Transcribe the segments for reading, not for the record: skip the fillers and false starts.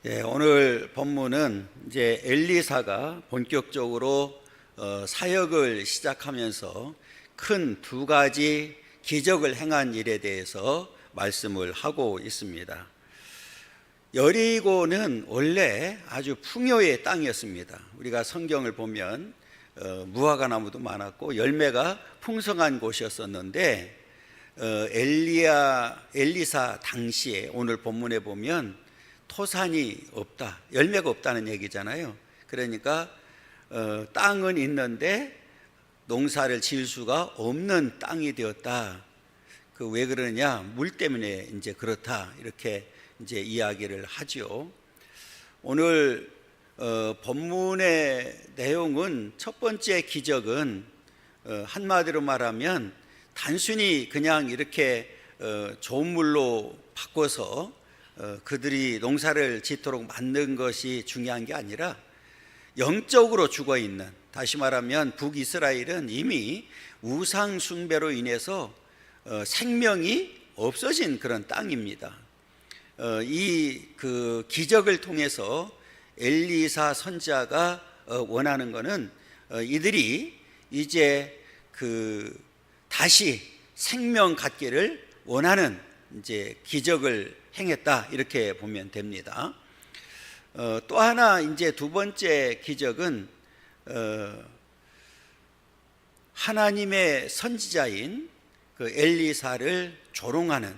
오늘 본문은 이제 엘리사가 본격적으로 사역을 시작하면서 큰 두 가지 기적을 행한 일에 대해서 말씀을 하고 있습니다. 여리고는 원래 아주 풍요의 땅이었습니다. 우리가 성경을 보면 무화과 나무도 많았고 열매가 풍성한 곳이었었는데 엘리사 당시에 오늘 본문에 보면 토산이 없다, 열매가 없다는 얘기잖아요. 그러니까 땅은 있는데 농사를 지을 수가 없는 땅이 되었다. 그 왜 그러냐? 물 때문에 이제 그렇다, 이렇게 이제 이야기를 하죠. 오늘 본문의 내용은 첫 번째 기적은 한마디로 말하면 단순히 그냥 이렇게 좋은 물로 바꿔서 그들이 농사를 짓도록 만든 것이 중요한 게 아니라 영적으로 죽어있는, 다시 말하면 북이스라엘은 이미 우상 숭배로 인해서 생명이 없어진 그런 땅입니다. 이 그 기적을 통해서 엘리사 선지자가 원하는 것은 이들이 이제 다시 생명 갖기를 원하는 이제 기적을 행했다, 이렇게 보면 됩니다. 또 하나 이제 두 번째 기적은 하나님의 선지자인 그 엘리사를 조롱하는,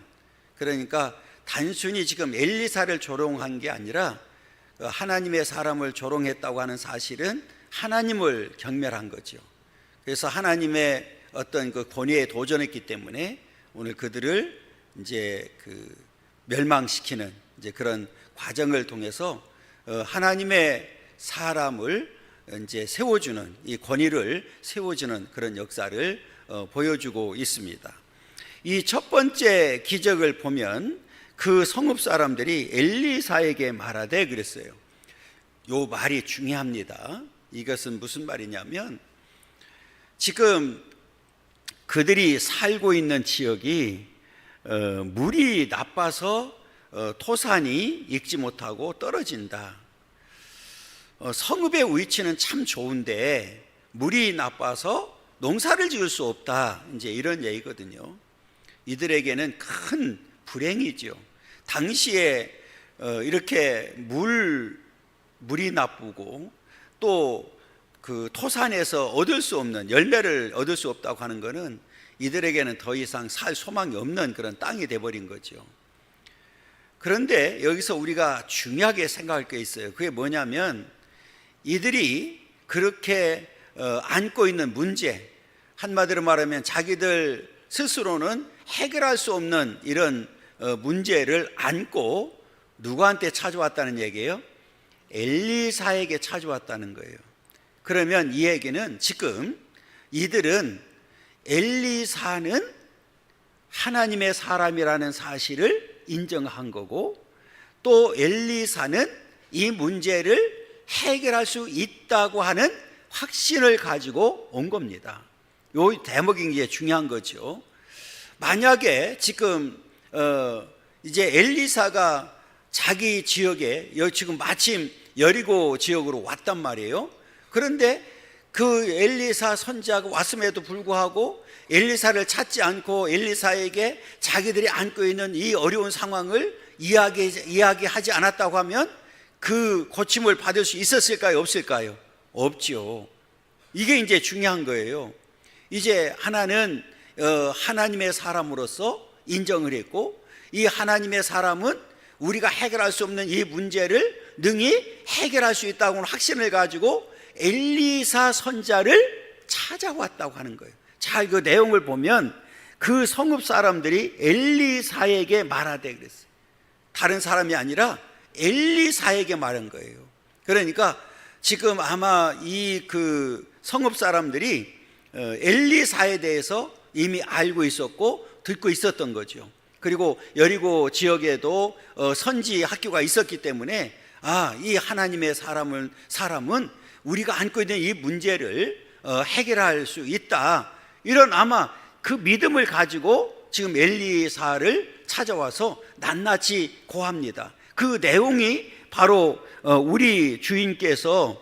그러니까 단순히 지금 엘리사를 조롱한 게 아니라 하나님의 사람을 조롱했다고 하는 사실은 하나님을 경멸한 거죠. 그래서 하나님의 어떤 그 권위에 도전했기 때문에 오늘 그들을 이제 멸망시키는 이제 그런 과정을 통해서 하나님의 사람을 이제 세워주는, 이 권위를 세워주는 그런 역사를 보여주고 있습니다. 이 첫 번째 기적을 보면 그 성읍 사람들이 엘리사에게 말하되 그랬어요. 요 말이 중요합니다. 이것은 무슨 말이냐면 지금 그들이 살고 있는 지역이 물이 나빠서 토산이 익지 못하고 떨어진다. 성읍의 위치는 참 좋은데 물이 나빠서 농사를 지을 수 없다, 이제 이런 얘기거든요. 이들에게는 큰 불행이죠. 당시에 이렇게 물이 나쁘고 또 그 토산에서 얻을 수 없는, 열매를 얻을 수 없다고 하는 것은 이들에게는 더 이상 살 소망이 없는 그런 땅이 되어버린 거죠. 그런데 여기서 우리가 중요하게 생각할 게 있어요. 그게 뭐냐면 이들이 그렇게 안고 있는 문제, 한마디로 말하면 자기들 스스로는 해결할 수 없는 이런 문제를 안고 누구한테 찾아왔다는 얘기예요? 엘리사에게 찾아왔다는 거예요. 그러면 이 얘기는 지금 이들은 엘리사는 하나님의 사람이라는 사실을 인정한 거고, 또 엘리사는 이 문제를 해결할 수 있다고 하는 확신을 가지고 온 겁니다. 이 대목이 이제 중요한 거죠. 만약에 지금 이제 엘리사가 자기 지역에 지금 마침 여리고 지역으로 왔단 말이에요. 그런데 그 엘리사 선지자가 왔음에도 불구하고 엘리사를 찾지 않고 엘리사에게 자기들이 안고 있는 이 어려운 상황을 이야기하지 않았다고 하면 그 고침을 받을 수 있었을까요? 없을까요? 없죠. 이게 이제 중요한 거예요. 이제 하나는 하나님의 사람으로서 인정을 했고, 이 하나님의 사람은 우리가 해결할 수 없는 이 문제를 능히 해결할 수 있다고 하는 확신을 가지고 엘리사 선지자를 찾아왔다고 하는 거예요. 자, 그 내용을 보면 그 성읍 사람들이 엘리사에게 말하되 그랬어요. 다른 사람이 아니라 엘리사에게 말한 거예요. 그러니까 지금 아마 이 성읍 사람들이 엘리사에 대해서 이미 알고 있었고 듣고 있었던 거죠. 그리고 여리고 지역에도 선지 학교가 있었기 때문에 이 하나님의 사람은 우리가 안고 있는 이 문제를 해결할 수 있다, 이런 아마 그 믿음을 가지고 지금 엘리사를 찾아와서 낱낱이 고합니다. 그 내용이 바로 우리 주인께서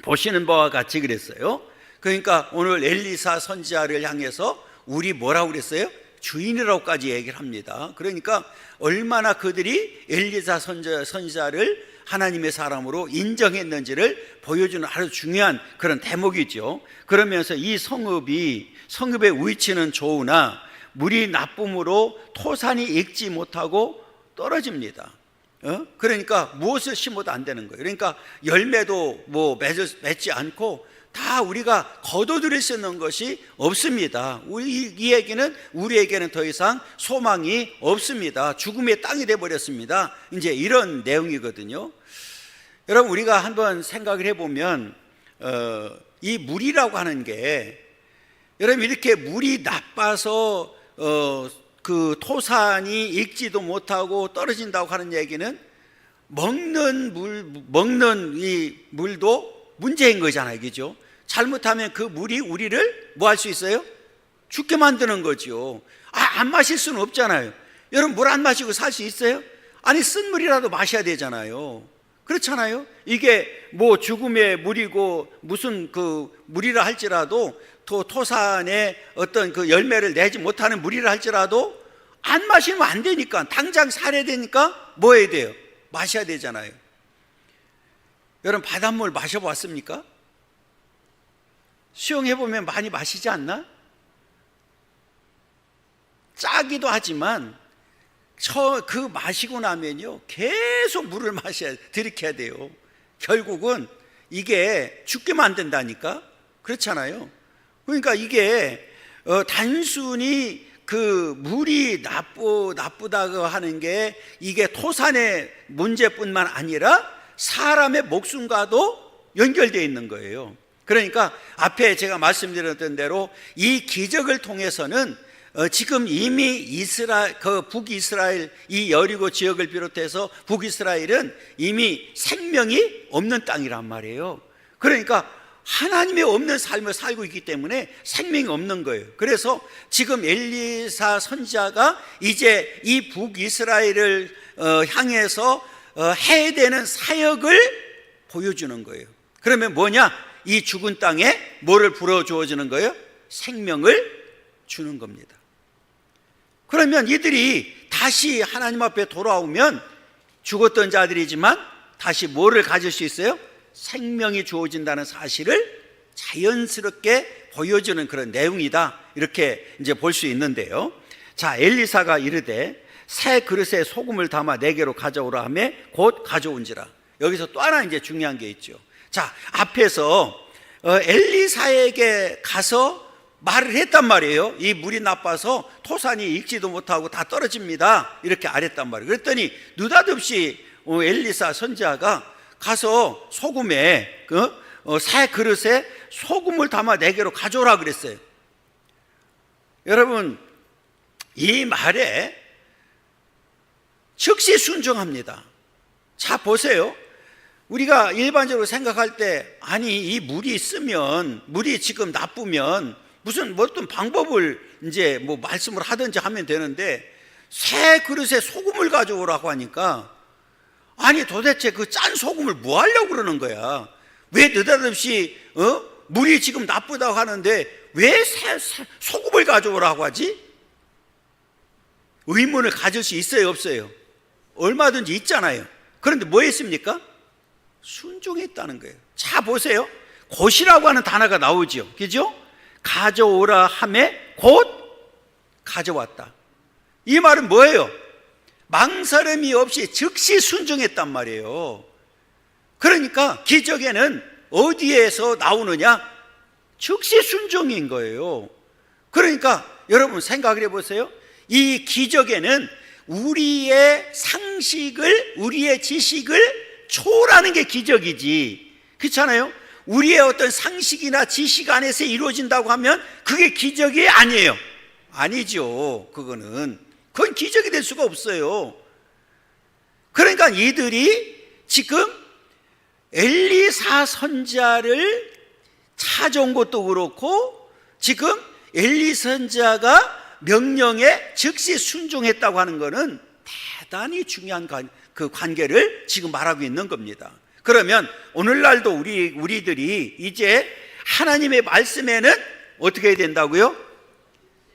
보시는 바와 같이 그랬어요. 그러니까 오늘 엘리사 선지자를 향해서 우리 뭐라고 그랬어요? 주인이라고까지 얘기를 합니다. 그러니까 얼마나 그들이 엘리사 선지자를 하나님의 사람으로 인정했는지를 보여주는 아주 중요한 그런 대목이죠. 그러면서 이 성읍의 위치는 좋으나 물이 나쁨으로 토산이 익지 못하고 떨어집니다. 그러니까 무엇을 심어도 안 되는 거예요. 그러니까 열매도 맺지 않고 다 우리가 거둬들일 수 있는 것이 없습니다. 우리에게는 더 이상 소망이 없습니다. 죽음의 땅이 되어버렸습니다. 이제 이런 내용이거든요. 여러분, 우리가 한번 생각을 해보면 이 물이라고 하는 게, 여러분, 이렇게 물이 나빠서 그 토산이 익지도 못하고 떨어진다고 하는 얘기는 먹는 이 물도 문제인 거잖아요, 그죠? 잘못하면 그 물이 우리를 뭐 할 수 있어요? 죽게 만드는 거죠. 안 마실 수는 없잖아요. 여러분, 물 안 마시고 살 수 있어요? 아니, 쓴 물이라도 마셔야 되잖아요. 그렇잖아요. 이게 뭐 죽음의 물이고 무슨 그 물이라 할지라도 토산에 어떤 그 열매를 내지 못하는 물이라 할지라도 안 마시면 안 되니까, 당장 살아야 되니까 뭐 해야 돼요? 마셔야 되잖아요. 여러분, 바닷물 마셔봤습니까? 수영해보면 많이 마시지 않나? 짜기도 하지만 그 마시고 나면요 계속 물을 들이켜야 돼요. 결국은 이게 죽게 만든다니까. 그렇잖아요. 그러니까 이게 단순히 그 물이 나쁘다고 하는 게 이게 토산의 문제뿐만 아니라 사람의 목숨과도 연결되어 있는 거예요. 그러니까 앞에 제가 말씀드렸던 대로 이 기적을 통해서는 지금 이미 북이스라엘, 이 여리고 지역을 비롯해서 북이스라엘은 이미 생명이 없는 땅이란 말이에요. 그러니까 하나님의 없는 삶을 살고 있기 때문에 생명이 없는 거예요. 그래서 지금 엘리사 선지자가 이제 이 북이스라엘을 향해서 해야 되는 사역을 보여주는 거예요. 그러면 뭐냐? 이 죽은 땅에 뭐를 불어주어지는 거예요? 생명을 주는 겁니다. 그러면 이들이 다시 하나님 앞에 돌아오면 죽었던 자들이지만 다시 뭐를 가질 수 있어요? 생명이 주어진다는 사실을 자연스럽게 보여주는 그런 내용이다, 이렇게 이제 볼 수 있는데요. 자, 엘리사가 이르되 새 그릇에 소금을 담아 내게로 가져오라 하며 곧 가져온지라. 여기서 또 하나 이제 중요한 게 있죠. 자, 앞에서 엘리사에게 가서 말을 했단 말이에요. 이 물이 나빠서 토산이 익지도 못하고 다 떨어집니다, 이렇게 아랬단 말이에요. 그랬더니 느닷없이 엘리사 선지자가 가서 소금에 새 그릇에 소금을 담아 내게로 가져오라 그랬어요. 여러분, 이 말에 즉시 순종합니다. 자, 보세요. 우리가 일반적으로 생각할 때, 아니, 이 물이 있으면, 물이 지금 나쁘면 무슨 어떤 방법을 이제 뭐 말씀을 하든지 하면 되는데, 새 그릇에 소금을 가져오라고 하니까, 아니, 도대체 그 짠 소금을 뭐 하려고 그러는 거야? 왜 느닷없이 물이 지금 나쁘다고 하는데 왜 소금을 가져오라고 하지? 의문을 가질 수 있어요, 없어요? 얼마든지 있잖아요. 그런데 뭐 했습니까? 순종했다는 거예요. 자, 보세요. 곧이라고 하는 단어가 나오죠, 그죠? 가져오라 하매 곧 가져왔다. 이 말은 뭐예요? 망설임이 없이 즉시 순종했단 말이에요. 그러니까 기적에는 어디에서 나오느냐? 즉시 순종인 거예요. 그러니까 여러분 생각을 해보세요. 이 기적에는 우리의 상식을, 우리의 지식을 초월하는 게 기적이지, 그렇잖아요? 우리의 어떤 상식이나 지식 안에서 이루어진다고 하면 그게 기적이 아니에요. 아니죠. 그건 기적이 될 수가 없어요. 그러니까 이들이 지금 엘리사 선지자를 찾아온 것도 그렇고, 지금 엘리사 선지자가 명령에 즉시 순종했다고 하는 것은 대단히 중요한 그 관계를 지금 말하고 있는 겁니다. 그러면 오늘날도 우리들이 이제 하나님의 말씀에는 어떻게 해야 된다고요?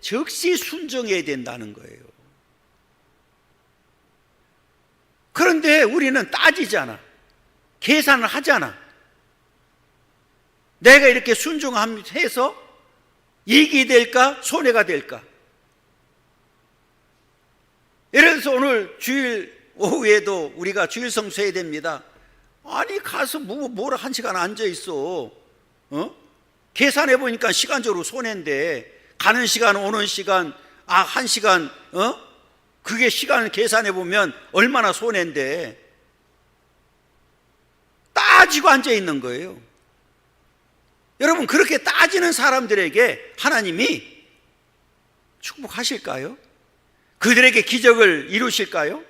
즉시 순종해야 된다는 거예요. 그런데 우리는 따지잖아. 계산을 하잖아. 내가 이렇게 순종해서 이익이 될까? 손해가 될까? 예를 들어서 오늘 주일 오후에도 우리가 주일 성수해야 됩니다. 아니 가서 뭐라 한 시간 앉아 있어. 계산해 보니까 시간적으로 손해인데 가는 시간 오는 시간 한 시간 그게 시간을 계산해 보면 얼마나 손해인데 따지고 앉아 있는 거예요. 여러분 그렇게 따지는 사람들에게 하나님이 축복하실까요? 그들에게 기적을 이루실까요?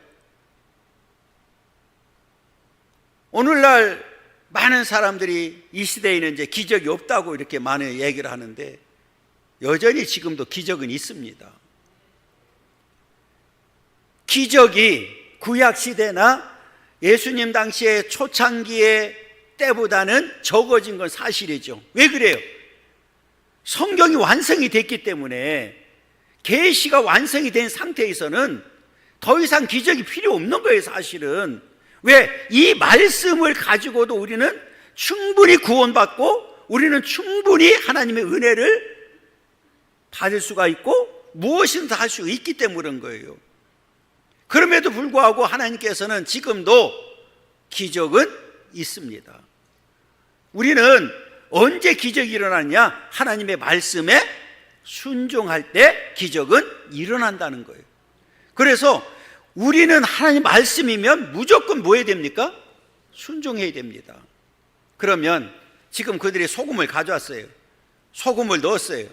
오늘날 많은 사람들이 이 시대에는 이제 기적이 없다고 이렇게 많이 얘기를 하는데 여전히 지금도 기적은 있습니다. 기적이 구약 시대나 예수님 당시의 초창기의 때보다는 적어진 건 사실이죠. 왜 그래요? 성경이 완성이 됐기 때문에 계시가 완성이 된 상태에서는 더 이상 기적이 필요 없는 거예요, 사실은. 왜? 이 말씀을 가지고도 우리는 충분히 구원받고 우리는 충분히 하나님의 은혜를 받을 수가 있고 무엇이든 다 할 수 있기 때문에 그런 거예요. 그럼에도 불구하고 하나님께서는 지금도 기적은 있습니다. 우리는 언제 기적이 일어나냐? 하나님의 말씀에 순종할 때 기적은 일어난다는 거예요. 그래서 우리는 하나님 말씀이면 무조건 뭐 해야 됩니까? 순종해야 됩니다. 그러면 지금 그들이 소금을 가져왔어요. 소금을 넣었어요.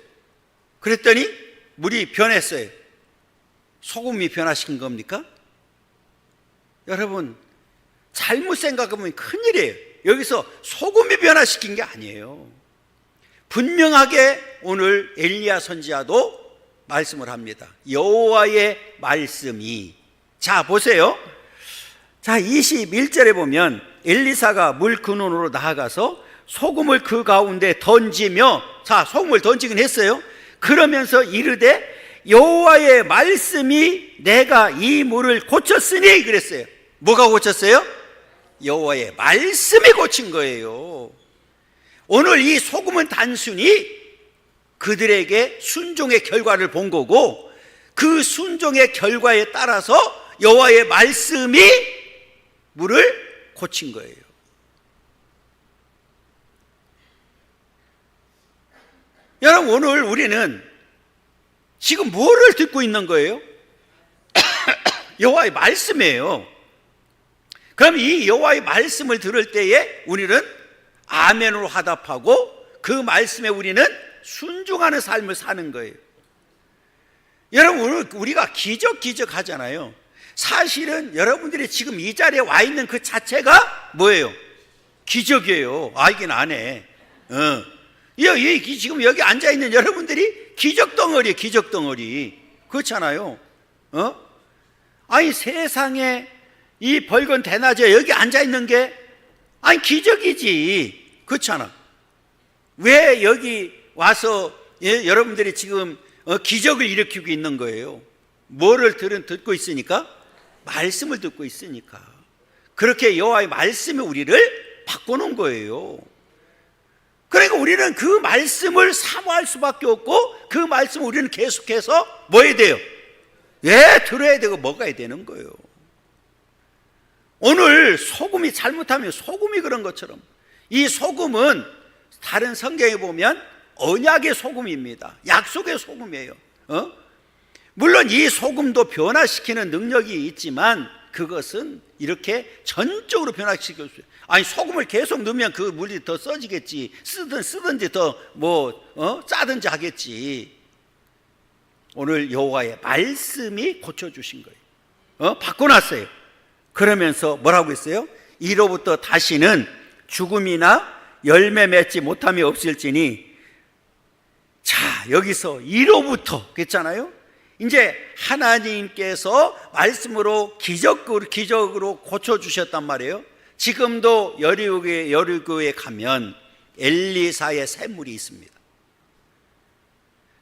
그랬더니 물이 변했어요. 소금이 변화시킨 겁니까? 여러분 잘못 생각하면 큰일이에요. 여기서 소금이 변화시킨 게 아니에요. 분명하게 오늘 엘리야 선지자도 말씀을 합니다. 여호와의 말씀이. 자 보세요. 자 21절에 보면 엘리사가 물 근원으로 나아가서 소금을 그 가운데 던지며, 자 소금을 던지긴 했어요. 그러면서 이르되 여호와의 말씀이 내가 이 물을 고쳤으니 그랬어요. 뭐가 고쳤어요? 여호와의 말씀이 고친 거예요. 오늘 이 소금은 단순히 그들에게 순종의 결과를 본 거고 그 순종의 결과에 따라서 여호와의 말씀이 물을 고친 거예요. 여러분 오늘 우리는 지금 뭐를 듣고 있는 거예요? 여호와의 말씀이에요. 그럼 이 여호와의 말씀을 들을 때에 우리는 아멘으로 화답하고 그 말씀에 우리는 순종하는 삶을 사는 거예요. 여러분 오늘 우리가 기적 하잖아요. 사실은 여러분들이 지금 이 자리에 와 있는 그 자체가 뭐예요? 기적이에요. 알긴 안 해. 지금 여기 앉아 있는 여러분들이 기적 덩어리예요. 기적 덩어리. 그렇잖아요. 아니 세상에 이 벌건 대낮에 여기 앉아 있는 게 아니 기적이지. 그렇잖아. 왜 여기 와서 여러분들이 지금 기적을 일으키고 있는 거예요? 뭐를 듣고 있으니까? 말씀을 듣고 있으니까. 그렇게 여호와의 말씀이 우리를 바꿔놓은 거예요. 그러니까 우리는 그 말씀을 사모할 수밖에 없고 그 말씀을 우리는 계속해서 뭐 해야 돼요? 들어야 되고 먹어야 되는 거예요. 오늘 소금이 잘못하면 소금이 그런 것처럼 이 소금은 다른 성경에 보면 언약의 소금입니다. 약속의 소금이에요. 물론 이 소금도 변화시키는 능력이 있지만 그것은 이렇게 전적으로 변화시킬 수 있어요. 아니 소금을 계속 넣으면 그 물이 더 써지겠지. 쓰든지 더 짜든지 하겠지. 오늘 여호와의 말씀이 고쳐주신 거예요. 바꿔놨어요. 그러면서 뭐라고 했어요? 이로부터 다시는 죽음이나 열매 맺지 못함이 없을지니. 자 여기서 이로부터 그랬잖아요. 이제 하나님께서 말씀으로 기적으로 고쳐주셨단 말이에요. 지금도 여리고에 가면 엘리사의 샘물이 있습니다.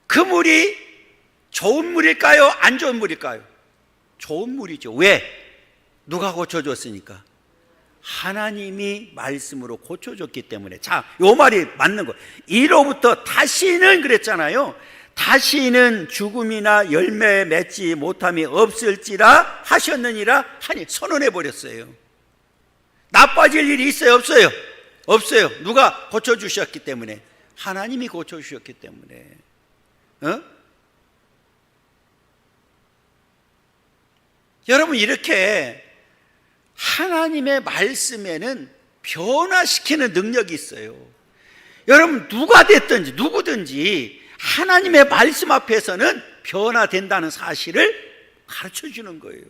그 물이 좋은 물일까요? 안 좋은 물일까요? 좋은 물이죠. 왜? 누가 고쳐줬으니까? 하나님이 말씀으로 고쳐줬기 때문에. 자, 요 말이 맞는 거예요. 이로부터 다시는 그랬잖아요. 다시는 죽음이나 열매 맺지 못함이 없을지라 하셨느니라 하니 선언해 버렸어요. 나빠질 일이 있어요? 없어요? 없어요. 누가 고쳐주셨기 때문에. 하나님이 고쳐주셨기 때문에. 여러분, 이렇게 하나님의 말씀에는 변화시키는 능력이 있어요. 여러분, 누가 됐든지 누구든지 하나님의 말씀 앞에서는 변화된다는 사실을 가르쳐 주는 거예요.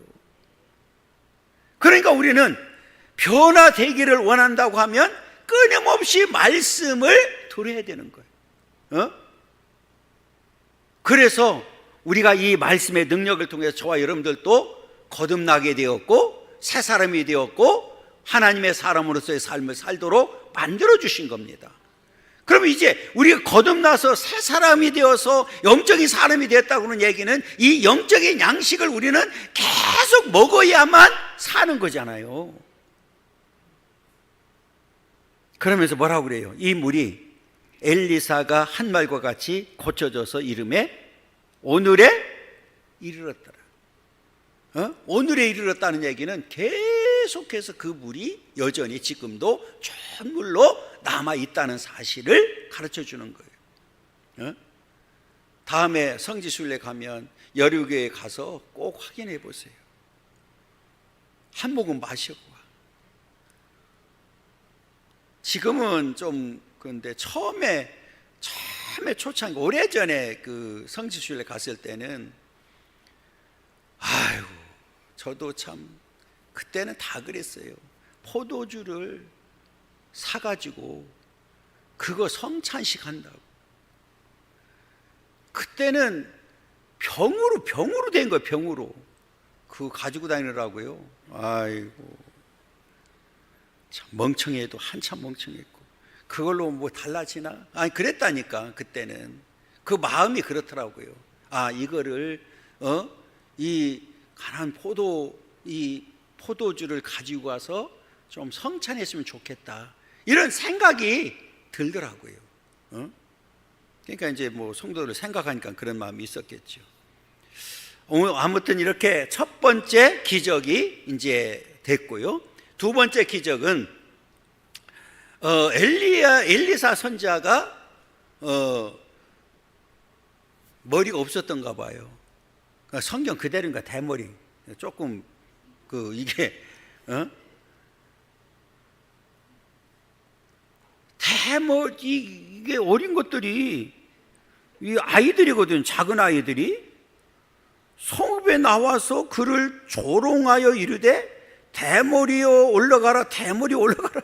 그러니까 우리는 변화되기를 원한다고 하면 끊임없이 말씀을 들어야 되는 거예요. 그래서 우리가 이 말씀의 능력을 통해서 저와 여러분들도 거듭나게 되었고 새 사람이 되었고 하나님의 사람으로서의 삶을 살도록 만들어 주신 겁니다. 그럼 이제 우리가 거듭나서 새 사람이 되어서 영적인 사람이 됐다고는 얘기는 이 영적인 양식을 우리는 계속 먹어야만 사는 거잖아요. 그러면서 뭐라고 그래요? 이 물이 엘리사가 한 말과 같이 고쳐져서 이름에 오늘에 이르렀더라. 오늘에 이르렀다는 얘기는 계속해서 그 물이 여전히 지금도 좋은 물로 남아있다는 사실을 가르쳐 주는 거예요. 다음에 성지순례 가면 여리고에 가서 꼭 확인해 보세요. 한 모금 마시고 와. 지금은 좀 그런데 처음에 초창기 오래전에 그 성지순례 갔을 때는 아이고 저도 참 그때는 다 그랬어요. 포도주를 사가지고 그거 성찬식 한다고. 그때는 병으로 된 거예요. 병으로 그거 가지고 다니느라고요. 아이고 참 멍청해도 한참 멍청했고 그걸로 뭐 달라지나? 아니 그랬다니까. 그때는 그 마음이 그렇더라고요. 아 이거를 이 가난 포도주를 가지고 와서 좀 성찬했으면 좋겠다 이런 생각이 들더라고요. 그러니까 이제 뭐 성도를 생각하니까 그런 마음이 있었겠죠. 아무튼 이렇게 첫 번째 기적이 이제 됐고요. 두 번째 기적은 엘리사 선지자가 머리가 없었던가 봐요. 성경 그대로인가 대머리 조금 이게 대머리 이게 어린 것들이 이 아이들이거든. 작은 아이들이 성읍에 나와서 그를 조롱하여 이르되 대머리여 올라가라. 대머리 올라가라.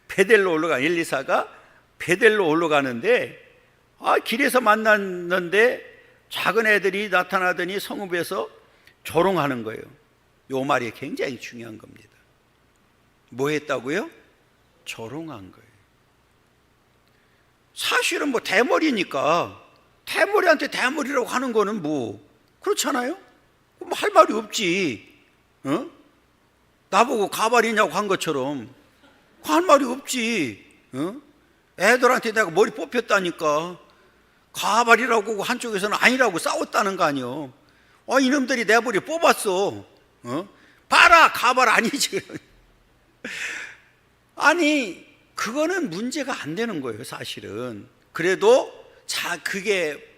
베델로 올라가. 엘리사가 베델로 올라가는데 길에서 만났는데 작은 애들이 나타나더니 성읍에서 조롱하는 거예요. 이 말이 굉장히 중요한 겁니다. 뭐 했다고요? 조롱한 거예요. 사실은 뭐 대머리니까 대머리한테 대머리라고 하는 거는 뭐 그렇잖아요. 뭐 할 말이 없지. 나보고 가발이냐고 한 것처럼 할 말이 없지. 애들한테 내가 머리 뽑혔다니까 가발이라고 한쪽에서는 아니라고 싸웠다는 거 아니요. 이놈들이 내 머리 뽑았어. 봐라 가발 아니지. 아니 그거는 문제가 안 되는 거예요. 사실은 그래도 그게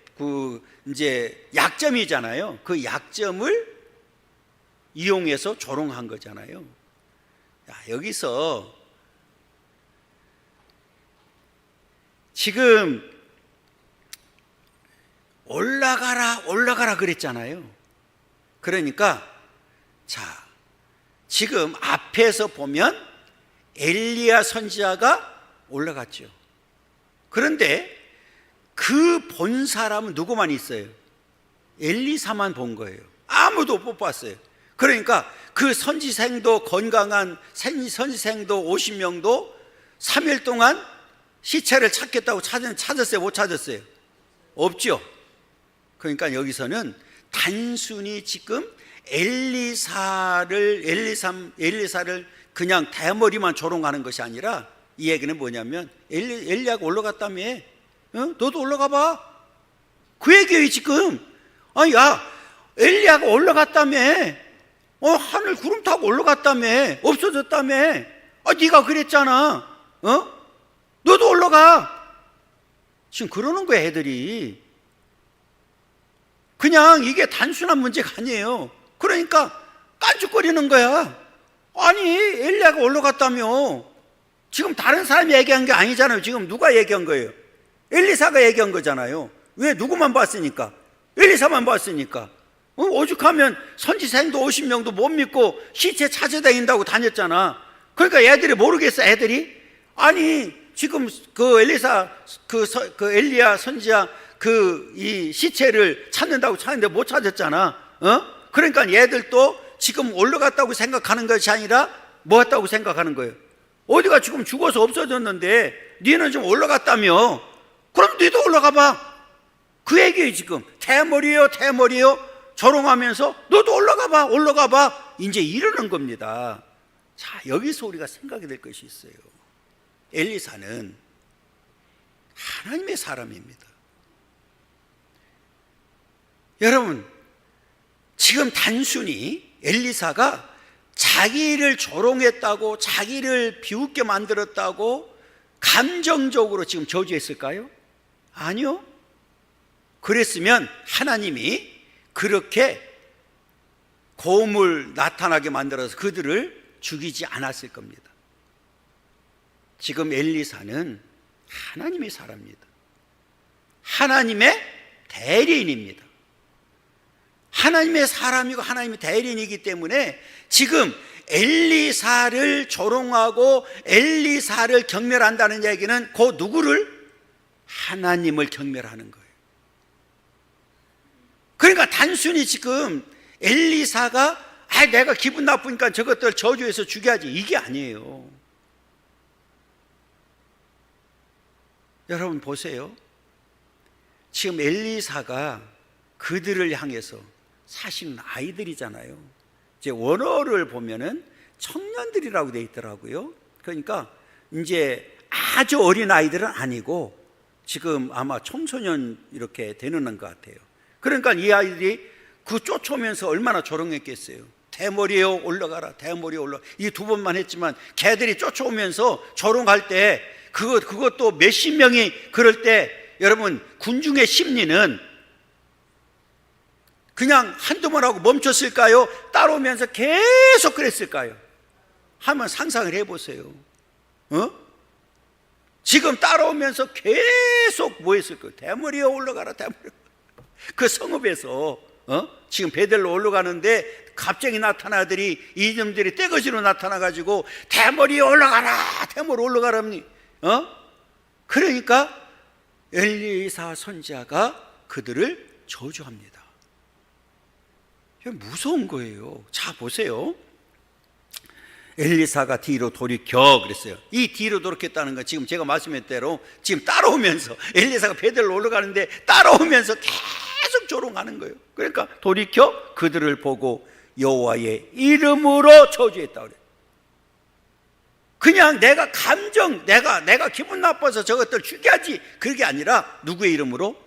이제 약점이잖아요. 그 약점을 이용해서 조롱한 거잖아요. 여기서 지금 올라가라 그랬잖아요. 그러니까 지금 앞에서 보면 엘리야 선지자가 올라갔죠. 그런데 그 본 사람은 누구만 있어요? 엘리사만 본 거예요. 아무도 못 봤어요. 그러니까 그 선지생도, 건강한 선지생도 50명도 3일 동안 시체를 찾겠다고 찾았어요? 못 찾았어요? 없죠. 그러니까 여기서는 단순히 지금 엘리사를 그냥 대머리만 조롱하는 것이 아니라, 이 얘기는 뭐냐면 엘리야가 올라갔다며, 너도 올라가 봐. 그 얘기예요 지금. 야, 엘리야가 올라갔다며, 하늘 구름 타고 올라갔다며, 없어졌다며, 네가 그랬잖아, 너도 올라가. 지금 그러는 거야 애들이. 그냥 이게 단순한 문제가 아니에요. 그러니까 깐죽거리는 거야. 아니, 엘리야가 올라갔다며. 지금 다른 사람이 얘기한 게 아니잖아요. 지금 누가 얘기한 거예요? 엘리사가 얘기한 거잖아요. 왜? 누구만 봤으니까. 엘리사만 봤으니까. 오죽하면 선지생도 50명도 못 믿고 시체 찾아다닌다고 다녔잖아. 그러니까 애들이 모르겠어. 애들이. 아니, 지금 그 엘리사, 그 엘리야 선지자 이 시체를 찾는다고 찾는데 못 찾았잖아. 그러니까 얘들도 지금 올라갔다고 생각하는 것이 아니라 뭐 했다고 생각하는 거예요? 어디가 지금 죽어서 없어졌는데 니는 좀 올라갔다며. 그럼 니도 올라가 봐. 그 얘기예요 지금. 대머리예요 조롱하면서 너도 올라가 봐. 이제 이러는 겁니다. 자, 여기서 우리가 생각이 될 것이 있어요. 엘리사는 하나님의 사람입니다. 여러분, 지금 단순히 엘리사가 자기를 조롱했다고, 자기를 비웃게 만들었다고 감정적으로 지금 저주했을까요? 아니요. 그랬으면 하나님이 그렇게 고음을 나타나게 만들어서 그들을 죽이지 않았을 겁니다. 지금 엘리사는 하나님의 사람입니다. 하나님의 대리인입니다. 하나님의 사람이고 하나님의 대리인이기 때문에 지금 엘리사를 조롱하고 엘리사를 경멸한다는 얘기는 그 누구를? 하나님을 경멸하는 거예요. 그러니까 단순히 지금 엘리사가 내가 기분 나쁘니까 저것들 저주해서 죽여야지, 이게 아니에요. 여러분 보세요. 지금 엘리사가 그들을 향해서, 사실은 아이들이잖아요. 이제 원어를 보면은 청년들이라고 되어 있더라고요. 그러니까 이제 아주 어린 아이들은 아니고 지금 아마 청소년 이렇게 되는 것 같아요. 그러니까 이 아이들이 그 쫓아오면서 얼마나 조롱했겠어요. 대머리에 올라가라, 대머리에 올라가. 이 두 번만 했지만 걔들이 쫓아오면서 조롱할 때 그것도 몇십 명이 그럴 때, 여러분 군중의 심리는 그냥 한두 번 하고 멈췄을까요? 따라오면서 계속 그랬을까요? 한번 상상을 해보세요. 지금 따라오면서 계속 뭐 했을 거예요? 대머리에 올라가라, 대머리에. 그 성읍에서 지금 베델로 올라가는데 갑자기 나타나더니 이놈들이 떼거지로 나타나가지고 대머리에 올라가라, 대머리 올라가라니. 그러니까 엘리사 선지자가 그들을 저주합니다. 무서운 거예요. 자, 보세요. 엘리사가 뒤로 돌이켜 그랬어요. 이 뒤로 돌이켰다는 건 지금 제가 말씀한 대로 지금 따라오면서, 엘리사가 베델로 올라가는데 따라오면서 계속 조롱하는 거예요. 그러니까 돌이켜 그들을 보고 여호와의 이름으로 저주했다 그래요. 그냥 내가 내가 기분 나빠서 저것들 죽여야지, 그게 아니라 누구의 이름으로?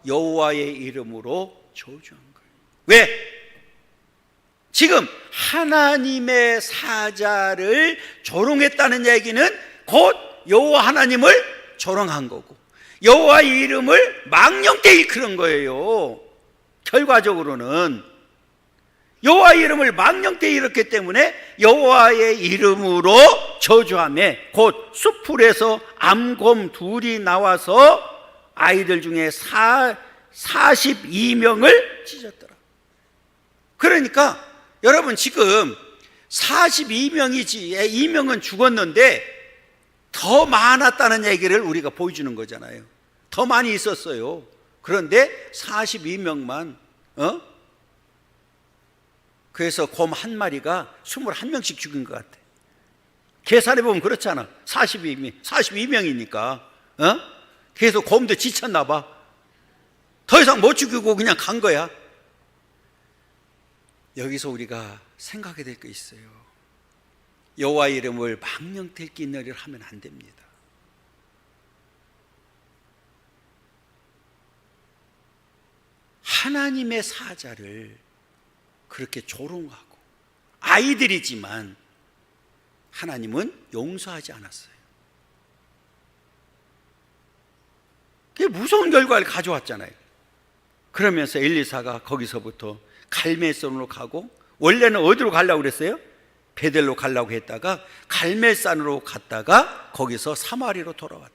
여호와의 이름으로 저주한 거예요. 왜? 지금 하나님의 사자를 조롱했다는 얘기는 곧 여호와 하나님을 조롱한 거고, 여호와의 이름을 망령되이 일컬은 거예요. 결과적으로는 여호와의 이름을 망령되이 일었기 때문에 여호와의 이름으로 저주하며, 곧 수풀에서 암곰 둘이 나와서 아이들 중에 42명을 찢었더라. 그러니까 여러분 지금 42명이지 2명은 죽었는데 더 많았다는 얘기를 우리가 보여주는 거잖아요. 더 많이 있었어요. 그런데 42명만 그래서 곰 한 마리가 21명씩 죽인 것 같아. 계산해보면 그렇잖아. 42명이니까 그래서 곰도 지쳤나 봐. 더 이상 못 죽이고 그냥 간 거야. 여기서 우리가 생각해야 될 게 있어요. 여호와의 이름을 망령되끼느리를 하면 안 됩니다. 하나님의 사자를 그렇게 조롱하고, 아이들이지만 하나님은 용서하지 않았어요. 그게 무서운 결과를 가져왔잖아요. 그러면서 엘리사가 거기서부터 갈멜산으로 가고, 원래는 어디로 가려고 그랬어요? 베델로 가려고 했다가 갈멜산으로 갔다가 거기서 사마리로 돌아왔다.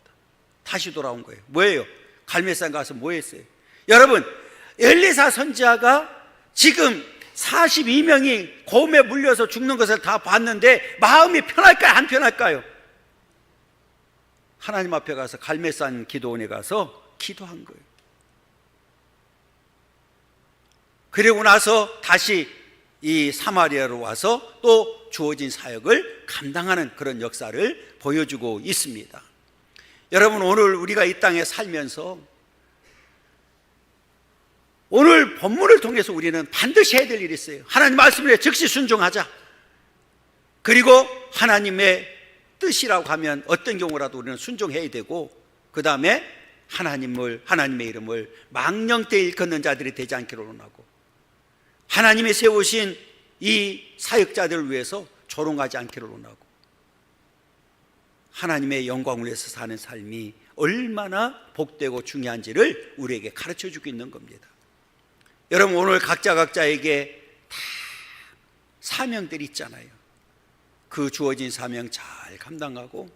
다시 돌아온 거예요. 뭐예요? 갈멜산 가서 뭐 했어요? 여러분, 엘리사 선지자가 지금 42명이 곰에 물려서 죽는 것을 다 봤는데 마음이 편할까요? 안 편할까요? 하나님 앞에 가서 갈멜산 기도원에 가서 기도한 거예요. 그리고 나서 다시 이 사마리아로 와서 또 주어진 사역을 감당하는 그런 역사를 보여주고 있습니다. 여러분, 오늘 우리가 이 땅에 살면서 오늘 본문을 통해서 우리는 반드시 해야 될 일이 있어요. 하나님 말씀에 즉시 순종하자. 그리고 하나님의 뜻이라고 하면 어떤 경우라도 우리는 순종해야 되고, 그 다음에 하나님의 이름을 망령되이 일컫는 자들이 되지 않기를 원하고, 하나님이 세우신 이 사역자들을 위해서 조롱하지 않기를 원하고, 하나님의 영광을 위해서 사는 삶이 얼마나 복되고 중요한지를 우리에게 가르쳐주고 있는 겁니다. 여러분, 오늘 각자에게 다 사명들이 있잖아요. 그 주어진 사명 잘 감당하고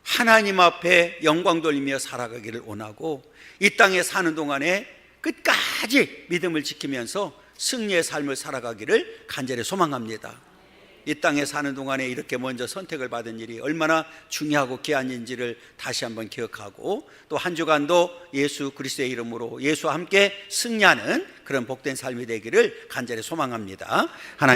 하나님 앞에 영광 돌리며 살아가기를 원하고, 이 땅에 사는 동안에 끝까지 믿음을 지키면서 승리의 삶을 살아가기를 간절히 소망합니다. 이 땅에 사는 동안에 이렇게 먼저 선택을 받은 일이 얼마나 중요하고 귀한 일인지를 다시 한번 기억하고, 또 한 주간도 예수 그리스도의 이름으로 예수와 함께 승리하는 그런 복된 삶이 되기를 간절히 소망합니다. 하나님